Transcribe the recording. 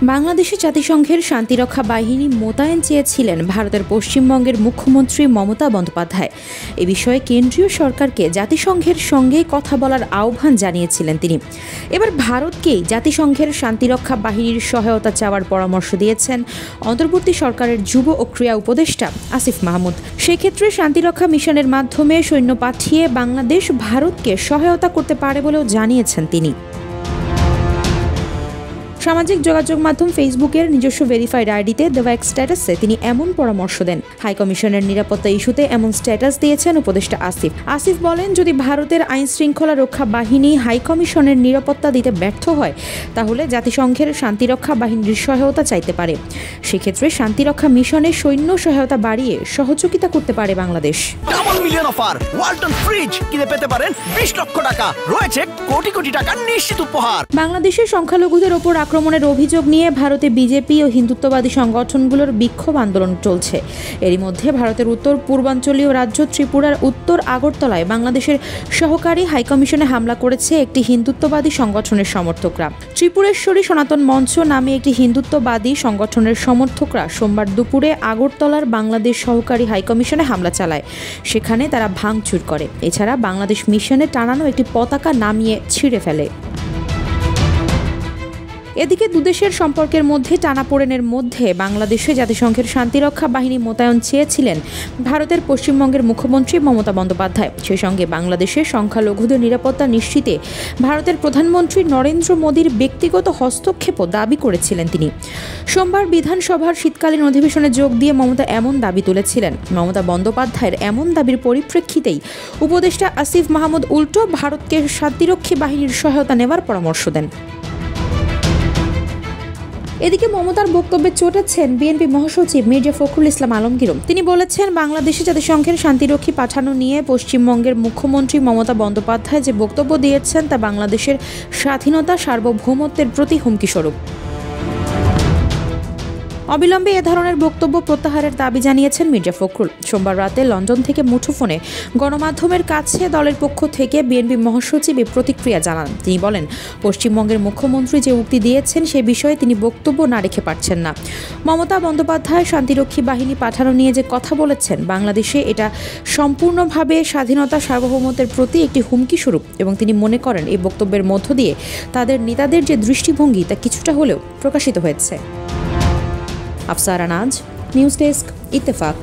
বাংলাদেশে জাতিসংঘের শান্তিরক্ষা বাহিনী মোতায়েন চেয়েছিলেন ভারতের পশ্চিমবঙ্গের মুখ্যমন্ত্রী মমতা বন্দ্যোপাধ্যায়। এ বিষয়ে কেন্দ্রীয় সরকারকে জাতিসংঘের সঙ্গে কথা বলার আহ্বান জানিয়েছিলেন তিনি। এবার ভারতকেই জাতিসংঘের শান্তিরক্ষা বাহিনীর সহায়তা চাওয়ার পরামর্শ দিয়েছেন অন্তর্বর্তী সরকারের যুব ও ক্রীড়া উপদেষ্টা আসিফ মাহমুদ। সেক্ষেত্রে শান্তিরক্ষা মিশনের মাধ্যমে সৈন্য পাঠিয়ে বাংলাদেশ ভারতকে সহায়তা করতে পারে বলেও জানিয়েছেন তিনি। সামাজিক যোগাযোগ মাধ্যম ফেসবুকের নিজস্ব ভেরিফাইড আইডিতে দেওয়া এক স্ট্যাটাসে তিনি এমন পরামর্শ দেন। হাইকমিশনের নিরাপত্তা ইস্যুতে এমন স্ট্যাটাস দিয়েছেন উপদেষ্টা আসিফ বলেন, যদি ভারতের আইন শৃঙ্খলা রক্ষা বাহিনী হাইকমিশনের নিরাপত্তা দিতে ব্যর্থ হয় তাহলে জাতিসংঘের শান্তিরক্ষা বাহিনীর সহায়তা চাইতে পারে। সেক্ষেত্রে শান্তিরক্ষা মিশনে সৈন্য সহায়তা বাড়িয়ে সহযোগিতা করতে পারে Bangladesh. Double million offer Walton fridge কিনে পেতে পারেন 20 লক্ষ টাকা, রয়েছে কোটি কোটি টাকার নিশ্চিত উপহার। বাংলাদেশের সংখ্যালঘুদের ওপর আক্রমণের অভিযোগ নিয়ে ভারতে বিজেপি ও হিন্দুত্ববাদী সংগঠনগুলোর বিক্ষোভ আন্দোলন চলছে। এরই মধ্যে ভারতের উত্তর পূর্বাঞ্চলীয় রাজ্য ত্রিপুরার উত্তর আগরতলায় বাংলাদেশের সহকারী হাইকমিশনে হামলা করেছে একটি হিন্দুত্ববাদী সংগঠনের সমর্থকরা। ত্রিপুরেশ্বরী সনাতন মঞ্চ নামে একটি হিন্দুত্ববাদী সংগঠনের সমর্থকরা সোমবার দুপুরে আগরতলার বাংলাদেশ সহকারী হাইকমিশনে হামলা চালায়। সেখানে তারা ভাঙচুর করে। এছাড়া বাংলাদেশ মিশনে টানানো একটি পতাকা নামিয়ে ছিঁড়ে ফেলে। এদিকে দুদেশের সম্পর্কের মধ্যে টানাপোড়েনের মধ্যে বাংলাদেশে জাতিসংঘের শান্তিরক্ষা বাহিনী মোতায়েন চেয়েছিলেন ভারতের পশ্চিমবঙ্গের মুখ্যমন্ত্রী মমতা বন্দ্যোপাধ্যায়। সেই সঙ্গে বাংলাদেশের সংখ্যালঘুদের নিরাপত্তা নিশ্চিতে ভারতের প্রধানমন্ত্রী নরেন্দ্র মোদীর ব্যক্তিগত হস্তক্ষেপও দাবি করেছিলেন তিনি। সোমবার বিধানসভার শীতকালীন অধিবেশনে যোগ দিয়ে মমতা এমন দাবি তুলেছিলেন। মমতা বন্দ্যোপাধ্যায়ের এমন দাবির পরিপ্রেক্ষিতেই উপদেষ্টা আসিফ মাহমুদ উল্টো ভারতকে শান্তিরক্ষী বাহিনীর সহায়তা নেওয়ার পরামর্শ দেন। এদিকে মমতার বক্তব্যে চটেছেন বিএনপি মহাসচিব মির্জা ফখরুল ইসলাম আলমগীরও। তিনি বলেছেন, বাংলাদেশে জাতিসংঘের শান্তিরক্ষী পাঠানো নিয়ে পশ্চিমবঙ্গের মুখ্যমন্ত্রী মমতা বন্দ্যোপাধ্যায় যে বক্তব্য দিয়েছেন তা বাংলাদেশের স্বাধীনতা সার্বভৌমত্বের প্রতি হুমকিস্বরূপ। অবিলম্বে এ ধরনের বক্তব্য প্রত্যাহারের দাবি জানিয়েছেন মির্জা ফখরুল। সোমবার রাতে লন্ডন থেকে মুঠোফোনে গণমাধ্যমের কাছে দলের পক্ষ থেকে বিএনপি মহাসচিব এই প্রতিক্রিয়া জানান। তিনি বলেন, পশ্চিমবঙ্গের মুখ্যমন্ত্রী যে উক্তি দিয়েছেন সে বিষয়ে তিনি বক্তব্য না রেখে পারছেন না। মমতা বন্দ্যোপাধ্যায় শান্তিরক্ষী বাহিনী পাঠানো নিয়ে যে কথা বলেছেন, বাংলাদেশে এটা সম্পূর্ণভাবে স্বাধীনতা সার্বভৌমত্বের প্রতি একটি হুমকি স্বরূপ এবং তিনি মনে করেন এই বক্তব্যের মধ্য দিয়ে তাদের নেতাদের যে দৃষ্টিভঙ্গি তা কিছুটা হলেও প্রকাশিত হয়েছে। আফসারা নাজ, নিউজ ডেস্ক, ইত্তেফাক।